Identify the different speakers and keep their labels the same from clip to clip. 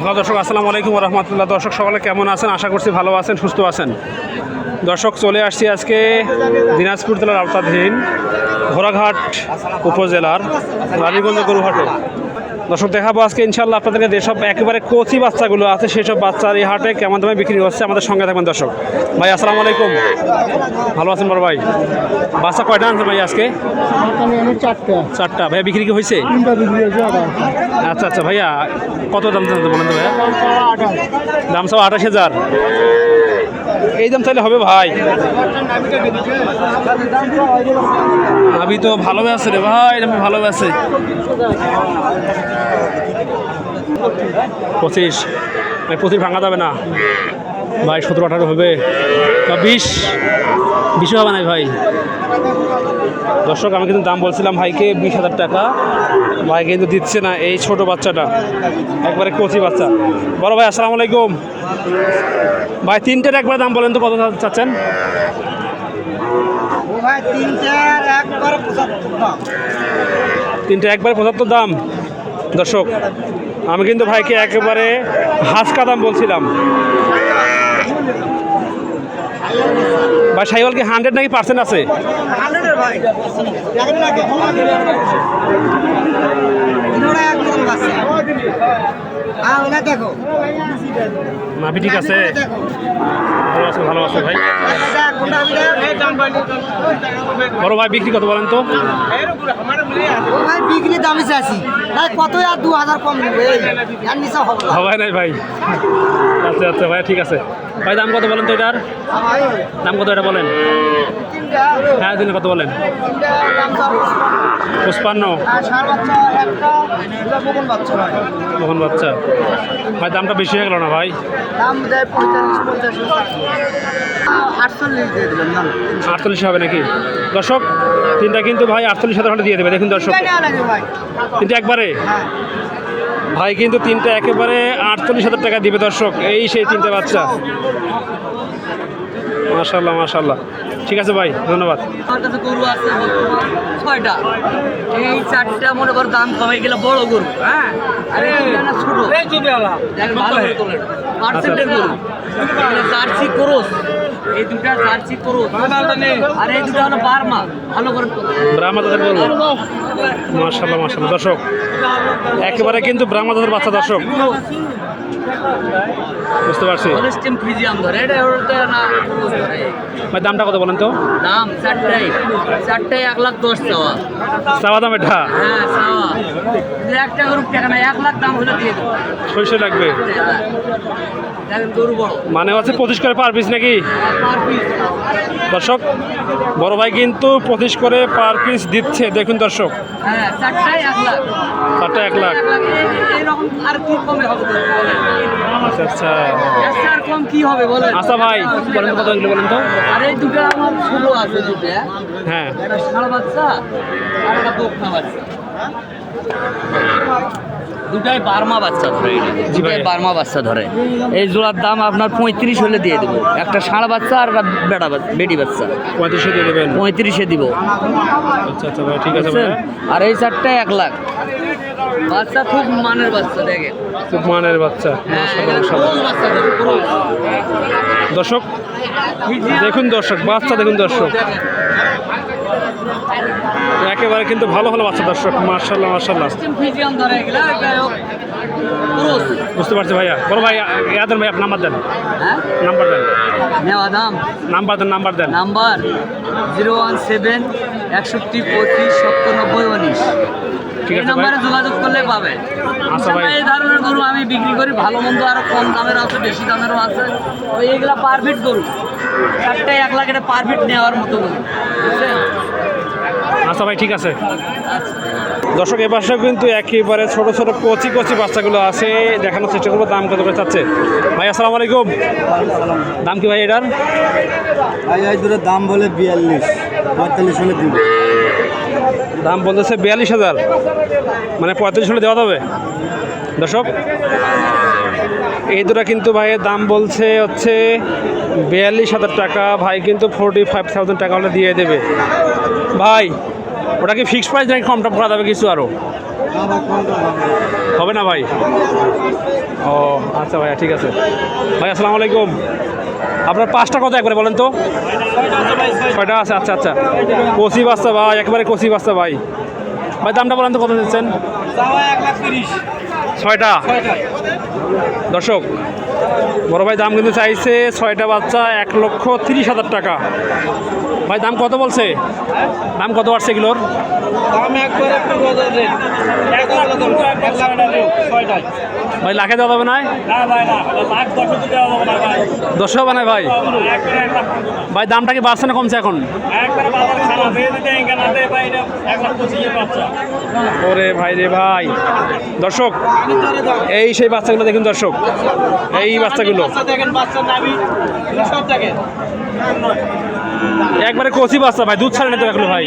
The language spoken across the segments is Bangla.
Speaker 1: হ্যালো দর্শক, আসসালামু আলাইকুম ওয়া রাহমাতুল্লাহ। দর্শক সকলে কেমন আছেন? আশা করছি ভালো আছেন, সুস্থ আছেন। দর্শক চলে আসছি আজকে দিনাজপুর জেলার আওতাধীন ঘোড়াঘাট উপজেলার রানীগঞ্জ গরুহাটে। দর্শক দেখাবো আজকে ইনশাল্লাহ আপনাদেরকে যেসব একেবারে কচি বাচ্চাগুলো আছে সেই সব বাচ্চার এই হাটে কেমন দামে বিক্রি হচ্ছে আমাদের সঙ্গে থাকবেন। দর্শক ভাই আসসালামু আলাইকুম, ভালো আছেন বড় ভাই? বাচ্চা কয়টা আনছেন ভাই আজকে? চারটা। ভাইয়া বিক্রি কি হয়েছে? আচ্ছা আচ্ছা ভাইয়া, কত দাম চাইতে বলেন তো ভাইয়া? দাম সব 28,000। এই দাম চাইলে হবে ভাই? আমি তো ভালো আছে রে ভাই, আমি ভালো আছে। 25 ভাই, 25 ভাঙা যাবে না ভাই। 17-18 হবে বা 20 হবে না ভাই। দর্শক আমি কিন্তু দাম বলছিলাম ভাইকে 20,000 টাকা, ভাই কিন্তু দিচ্ছে না। এই ছোট বাচ্চাটা একবারে কচি বাচ্চা। বড় ভাই আসসালামু আলাইকুম ভাই, তিনটের একবার দাম বলেন তো কত চাচ্ছেন? তিনটে একবারে 75 দাম। দর্শক আমি কিন্তু ভাইকে একেবারে হাসকা দাম বলছিলাম ভাই। সাইওয়াল কি 100 নাকি % আছে? নাভি ঠিক আছে, ভালো আছে ভাই। বড় ভাই বিক্রি কত বলেন তো?
Speaker 2: বিক্রি দামে চাচ্ছি কত, আর 2000 কম
Speaker 1: হবে নাই ভাই। আচ্ছা আচ্ছা ভাই ঠিক আছে ভাই। দাম কত বলেন তো এটার? দাম কত এটা বলেন? হ্যাঁ দিনে কত বলেন? 55। কখন বাচ্চা ভাই? দামটা বেশি হয়ে গেল না ভাই?
Speaker 2: দাম দেয়
Speaker 1: 48 হবে নাকি? দর্শক তিনটা কিন্তু ভাই 48,000 দিয়ে দেবে। দেখুন দর্শক তিনটা একবারে ভাই কিন্তু তিনটা একেবারে 48,000 টাকা দিবে। দর্শক এই সেই তিনটা বাচ্চা। মাশাআল্লাহ মাশাআল্লাহ, ঠিক আছে ভাই, ধন্যবাদ।
Speaker 2: আমার কাছে গরু আছে 6টা। এই 4টা মনে কর দাম কমে গেলে বড় গরু। হ্যাঁ, আরে ছোট ভালো তোলেন পার্সেন্টের গরু। জার্সি ক্রস, এই দুটা জার্সি ক্রস, আর এই দুটা হলো বার্মা। ভালো করে
Speaker 1: ব্রাহ্মা জাতের গরু। মাশাআল্লাহ মাশাআল্লাহ। দর্শক একেবারে কিন্তু ব্রাহ্মা জাতের বাচ্চা। দর্শক বুঝতে পারছি। ভাই দামটা কত বলেন তো?
Speaker 2: দাম 4টায় 1,10,000 চাওয়া।
Speaker 1: চাওয়া দাম এটা?
Speaker 2: হ্যাঁ চাওয়া। একটা গরু টাকা না, 1 লাখ দাম হলে দিয়ে দেবো।
Speaker 1: সইসই লাগবে মানে হচ্ছে 25 করে পার পিস নাকি? দর্শক বড় ভাই কিন্তু 25 করে পার পিস দিচ্ছে। দেখুন দর্শক,
Speaker 2: হ্যাঁ 4টায় 1 লাখ।
Speaker 1: 4টা 1 লাখ।
Speaker 2: এরকম আর কি কমে হবে?
Speaker 1: আচ্ছা আচ্ছা,
Speaker 2: আর কম কি হবে বলেন?
Speaker 1: আচ্ছা ভাই বলেন তো কত এগুলো বলেন তো?
Speaker 2: আর এই দুটো আমার ছোট আছে দুটো।
Speaker 1: হ্যাঁ,
Speaker 2: একটা ষাঁড় বাচ্চা আর একটা বকনা বাচ্চা। দুটাই বার্মা বাচ্চা ধরে। দুটাই বার্মা বাচ্চা ধরে। এই জোড়ার দাম আপনার 35 হলে দিয়ে দেবো। একটা ষাঁড় বাচ্চা আর একটা বেটি বাচ্চা।
Speaker 1: 35 দিয়ে দেবেন?
Speaker 2: 35-এ দিব।
Speaker 1: আচ্ছা আচ্ছা ভাই ঠিক আছে ভাই।
Speaker 2: আর এই 4টায় 1 লাখ। বাচ্চা খুব মানের বাচ্চা, দেখেন
Speaker 1: খুব মানের বাচ্চা। দর্শক দেখুন, দর্শক বাচ্চা দেখুন, দর্শক একেবারে কিন্তু ভালো ভালো বাচ্চা। দর্শক মাশাআল্লাহ মাশাআল্লাহ, বুঝতে পারছি ভাইয়া। বড় ভাই দেন ভাই, আপনার নাম্বার দেন। নাম্বার দেন। নাম্বার দেন।
Speaker 2: নাম্বার 017 61 25 97 19।
Speaker 1: ঠিক আছে,
Speaker 2: নাম্বারে যোগাযোগ করলে পাবে।
Speaker 1: আচ্ছা ভাই,
Speaker 2: এই ধরনের গরু আমি বিক্রি করি, ভালো মন্দ আরো কম দামের আছে, বেশি দামেরও আছে। এইগুলা পারফিট গরু, 4টায় 1 লাখ, এটা পারফিট নেওয়ার মতো গরু।
Speaker 1: আচ্ছা ভাই ঠিক আছে। দর্শক এ পাশে কিন্তু একেবারে ছোট ছোট কচি কচি বাচ্চাগুলো আছে, দেখানোর চেষ্টা করবো। দাম কত করে চাচ্ছে ভাই? আসসালামু আলাইকুম। দাম কি ভাই এটার?
Speaker 3: ভাই এই দুটোর দাম বলে 42-45 হলে দিব।
Speaker 1: দাম বলতেছে 42,000, মানে 35 হলে দেওয়া যাবে। দর্শক এই দুটা কিন্তু ভাইয়ের দাম বলছে হচ্ছে 42,000 টাকা। ভাই কিন্তু 45,000 টাকা হলে দিয়ে দেবে। ভাই ওটা কি ফিক্সড প্রাইস নাকি কম টম করা যাবে কিছু আরও? হবে না ভাই? ও আচ্ছা ভাইয়া, ঠিক আছে ভাই। আসসালামু আলাইকুম। আপনার 5টা কত একবারে বলেন তো? 6টা আছে। আচ্ছা আচ্ছা, কচি বাচ্চা ভাই, একেবারে কচি বাচ্চা ভাই। ভাই দামটা বলেন তো, কত দিচ্ছেন? 6টা। দর্শক, বড় ভাই দাম কিন্তু চাইছে 6টা বাচ্চা 1,30,000 টাকা। ভাই দাম কত বলছে? দাম কত আসছে এগুলোর? ভাই লাখে দেওয়া যাবে না? 10 হবে না ভাই? ভাই দামটা কি বাড়ছে না কমছে এখন? ওরে ভাই রে ভাই। দর্শক, এই সেই বাচ্চাগুলো দেখুন দর্শক, এই বাচ্চাগুলো একবারে কচি বাচ্চা ভাই, দুধ ছাড়ে না তো এখনো ভাই।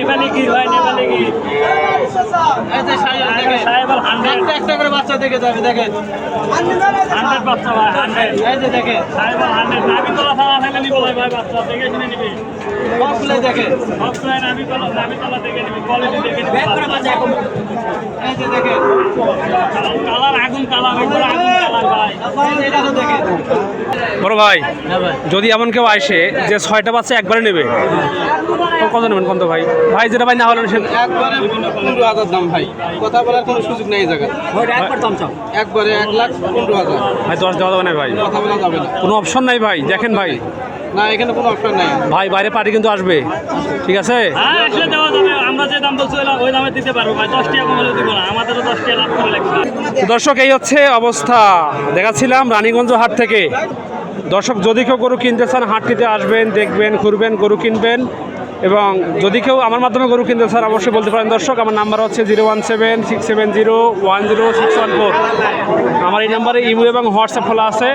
Speaker 1: বড় ভাই, যদি এমন কেউ আসে যে 6টা বাচ্চা একবারে নেবে, তো কত নেবেন কত ভাই? ভাই যেটা ভাই না হলে
Speaker 3: একবারে 15,000 দাম ভাই, কথা বলার কোনো সুযোগ নেই এই জায়গায়। একবারে 1,15,000
Speaker 1: ভাই 10 দেওয়া যাবে না ভাই?
Speaker 3: কথা বলা যাবে না,
Speaker 1: কোনো অপশন নাই ভাই? দেখেন ভাই,
Speaker 3: না এখানে কোনো অপশন নাই
Speaker 1: ভাই, বাইরে পার্টি কিন্তু আসবে, ঠিক আছে?
Speaker 2: আমরা যে দাম বলছি ওই দামে দিতে পারবো ভাই, 10 টাকা কমলে দিব না, আমাদেরও 10 টাকা লাভ করে লাগবে।
Speaker 1: তো দর্শক, এই হচ্ছে অবস্থা। দেখাচ্ছিলাম রানীগঞ্জ হাট থেকে। দর্শক, যদি কেউ গরু কিনতে চান হাটটিতে আসবেন, দেখবেন, ঘুরবেন, গরু কিনবেন। এবং যদি কেউ আমার মাধ্যমে গরু কিনতে চান অবশ্যই বলতে পারেন দর্শক। আমার নাম্বার হচ্ছে 01767010614। আমার এই নাম্বারে ইমো এবং হোয়াটসঅ্যাপ খোলা আছে।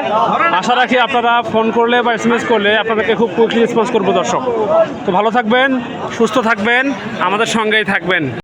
Speaker 1: আশা রাখি আপনারা ফোন করলে বা SMS করলে আপনাদেরকে খুব কুইকলি রেসপন্স করবো দর্শক। তো ভালো থাকবেন, সুস্থ থাকবেন, আমাদের সঙ্গেই থাকবেন।